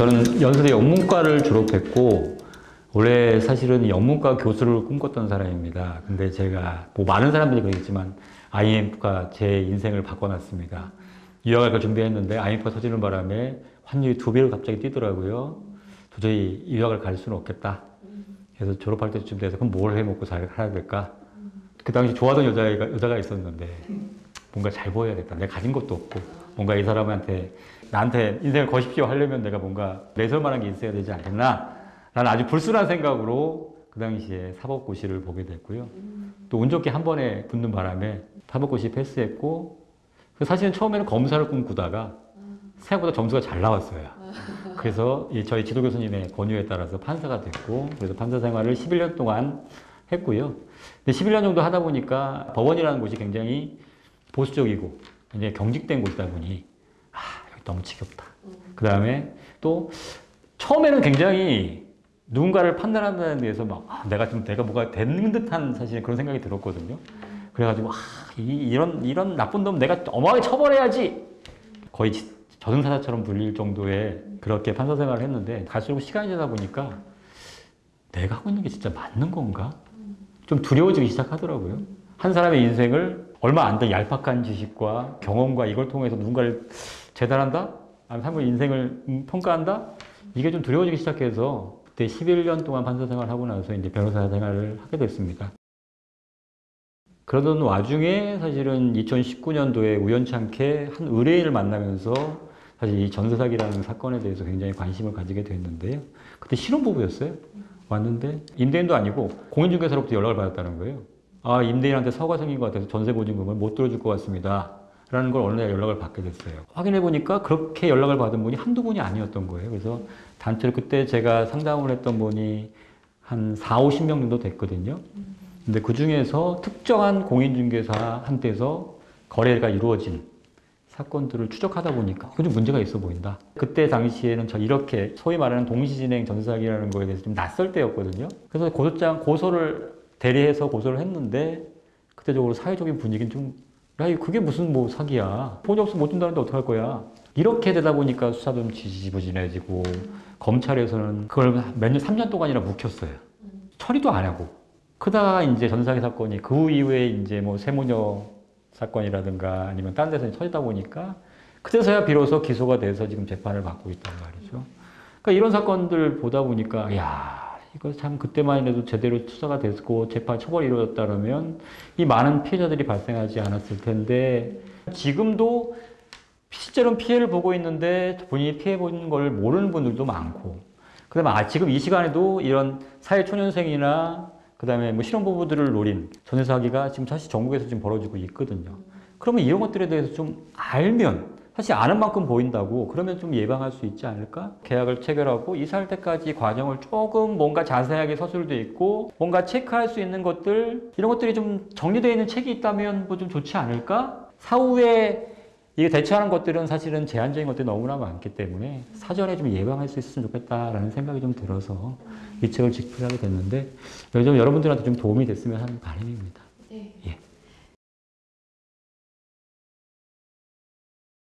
저는 연세대 영문과를 졸업했고 원래 사실은 영문과 교수를 꿈꿨던 사람입니다. 근데 제가 뭐 많은 사람들이 그러겠지만 IMF가 제 인생을 바꿔놨습니다. 유학을 준비했는데 IMF가 터지는 바람에 환율이 2배로 갑자기 뛰더라고요. 도저히 유학을 갈 수는 없겠다. 그래서 졸업할 때쯤 돼서 그럼 뭘 해먹고 살아야 될까? 그 당시 좋아하던 여자가 있었는데 뭔가 잘 보여야겠다. 내가 가진 것도 없고 뭔가 이 사람한테 나한테 인생을 거십시오 하려면 내가 뭔가 내세울 만한 게 있어야 되지 않겠나? 라는 아주 불순한 생각으로 그 당시에 사법고시를 보게 됐고요. 또 운 좋게 한 번에 붙는 바람에 사법고시 패스했고 사실은 처음에는 검사를 꿈꾸다가 생각보다 점수가 잘 나왔어요. 그래서 저희 지도 교수님의 권유에 따라서 판사가 됐고 그래서 판사 생활을 11년 동안 했고요. 근데 11년 정도 하다 보니까 법원이라는 곳이 굉장히 보수적이고 굉장히 경직된 곳이다 보니 여기 너무 지겹다. 그 다음에 또 처음에는 굉장히 누군가를 판단하는 데에서 내가 뭐가 되는 듯한 사실 그런 생각이 들었거든요. 그래가지고 이런 나쁜 놈 내가 어마하게 처벌해야지. 거의 저승사자처럼 불릴 정도의 그렇게 판사 생활을 했는데 갈수록 시간이 지나다 보니까 내가 하고 있는 게 진짜 맞는 건가? 좀 두려워지기 시작하더라고요. 한 사람의 인생을 얼마 안 된 얄팍한 지식과 경험과 이걸 통해서 누군가를 재단한다? 아니면 사람의 인생을 평가한다? 이게 좀 두려워지기 시작해서 그때 11년 동안 판사 생활을 하고 나서 이제 변호사 생활을 하게 됐습니다. 그러던 와중에 사실은 2019년도에 우연찮게 한 의뢰인을 만나면서 사실 이 전세 사기라는 사건에 대해서 굉장히 관심을 가지게 됐는데요. 그때 신혼부부였어요. 왔는데 임대인도 아니고 공인중개사로부터 연락을 받았다는 거예요. 임대인한테 사고가 생긴 것 같아서 전세보증금을 못 들어줄 것 같습니다. 라는 걸 어느 날 연락을 받게 됐어요. 확인해보니까 그렇게 연락을 받은 분이 한두 분이 아니었던 거예요. 그래서 단체로 그때 제가 상담을 했던 분이 한 40, 50명 정도 됐거든요. 근데 그 중에서 특정한 공인중개사한테서 거래가 이루어진 사건들을 추적하다 보니까 그건 좀 문제가 있어 보인다. 그때 당시에는 이렇게 소위 말하는 동시진행 전세사기라는 거에 대해서 좀 낯설 때였거든요. 그래서 고소를 대리해서 고소를 했는데 그때적으로 사회적인 분위기는 좀 그게 무슨 뭐 사기야. 돈이 없으면 못 준다는데 어떡할 거야. 이렇게 되다 보니까 수사도 좀 지지부진해지고 검찰에서는 그걸 몇 년, 3년 동안이나 묵혔어요. 처리도 안 하고. 그러다가 이제 전세사기 사건이 그 이후에 이제 뭐 세무녀 사건이라든가 아니면 딴 데서 터지다 보니까 그때서야 비로소 기소가 돼서 지금 재판을 받고 있단 말이죠. 그러니까 이런 사건들 보다 보니까 이거 참 그때만 해도 제대로 수사가 됐고 재판 처벌이 이루어졌다면 이 많은 피해자들이 발생하지 않았을 텐데 지금도 실제로는 피해를 보고 있는데 본인이 피해 본 걸 모르는 분들도 많고 그다음에 지금 이 시간에도 이런 사회초년생이나 그다음에 뭐 신혼부부들을 노린 전세사기가 지금 사실 전국에서 지금 벌어지고 있거든요. 그러면 이런 것들에 대해서 좀 알면 사실 아는 만큼 보인다고 그러면 좀 예방할 수 있지 않을까? 계약을 체결하고 이사할 때까지 과정을 조금 뭔가 자세하게 서술도 있고 뭔가 체크할 수 있는 것들 이런 것들이 좀 정리되어 있는 책이 있다면 뭐 좀 좋지 않을까? 사후에 이게 대처하는 것들은 사실은 제한적인 것들이 너무나 많기 때문에 사전에 좀 예방할 수 있으면 좋겠다라는 생각이 좀 들어서 이 책을 집필하게 됐는데 요즘 여러분들한테 좀 도움이 됐으면 하는 바람입니다. 네. 예.